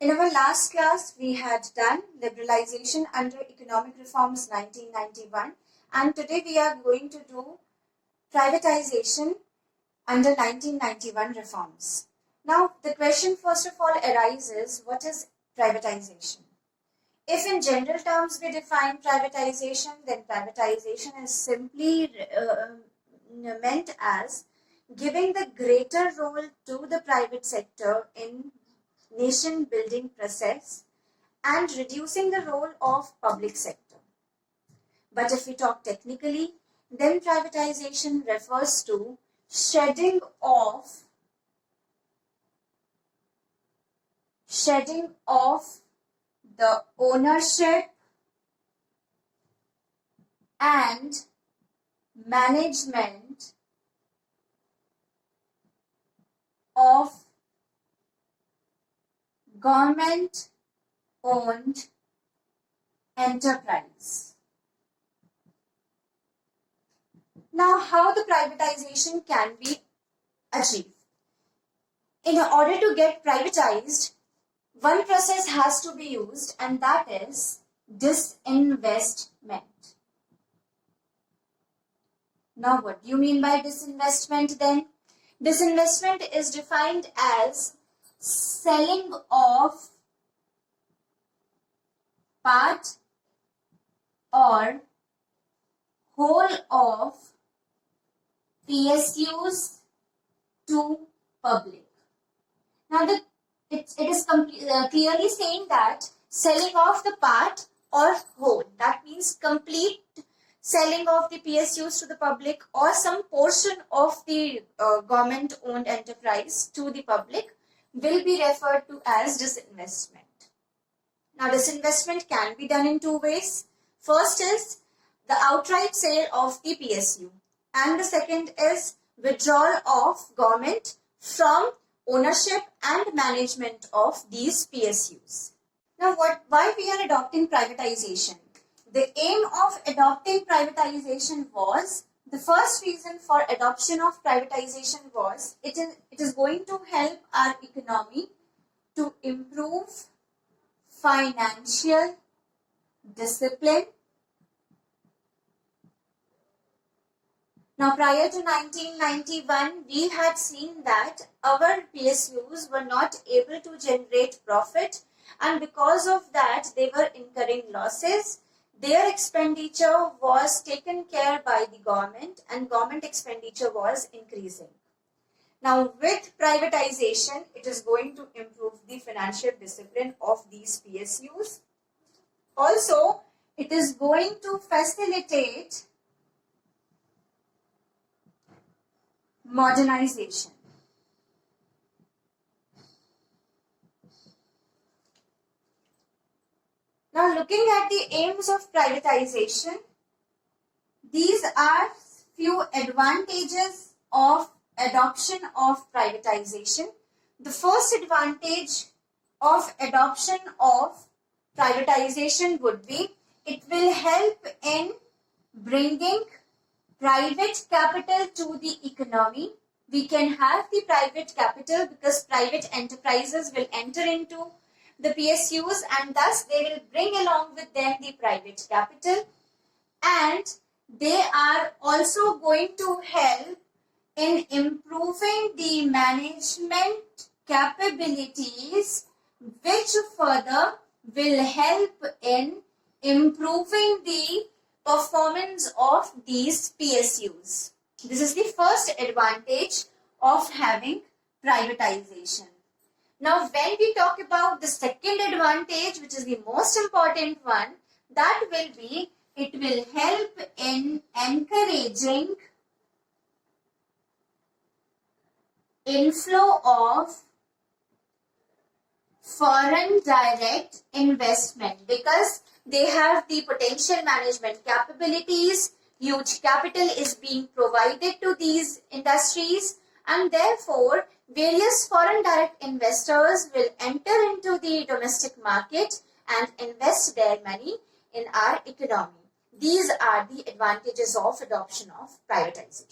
In our last class, we had done liberalization under economic reforms 1991, and today we are going to do privatization under 1991 reforms. Now, the question first of all arises, what is privatization? If in general terms we define privatization, then privatization is simply meant as giving the greater role to the private sector in nation building process and reducing the role of public sector. But if we talk technically, then privatization refers to shedding off the ownership and management of government-owned enterprise. Now, how the privatization can be achieved? In order to get privatized, one process has to be used, and that is disinvestment. Now, what do you mean by disinvestment then? Disinvestment is defined as selling off part or whole of PSUs to public. Now, it is clearly saying that selling off the part or whole, that means complete selling of the PSUs to the public or some portion of the government-owned enterprise to the public will be referred to as disinvestment. Now, disinvestment can be done in two ways. First is the outright sale of the PSU, and the second is withdrawal of government from ownership and management of these PSUs. Now, why we are adopting privatization? The aim of adopting privatization was, the first reason for adoption of privatization was, it is going to help our economy to improve financial discipline. Now, prior to 1991, we had seen that our PSUs were not able to generate profit, and because of that, they were incurring losses. Their expenditure was taken care by the government, and government expenditure was increasing. Now, with privatization, it is going to improve the financial discipline of these PSUs. Also, it is going to facilitate modernization. Now, looking at the aims of privatization, these are few advantages of adoption of privatization. The first advantage of adoption of privatization would be, it will help in bringing private capital to the economy. We can have the private capital because private enterprises will enter into the PSUs, and thus they will bring along with them the private capital, and they are also going to help in improving the management capabilities, which further will help in improving the performance of these PSUs. This is the first advantage of having privatization. Now, when we talk about the second advantage, which is the most important one, that will be, it will help in encouraging inflow of foreign direct investment, because they have the potential management capabilities, huge capital is being provided to these industries, and therefore various foreign direct investors will enter into the domestic market and invest their money in our economy. These are the advantages of adoption of privatization.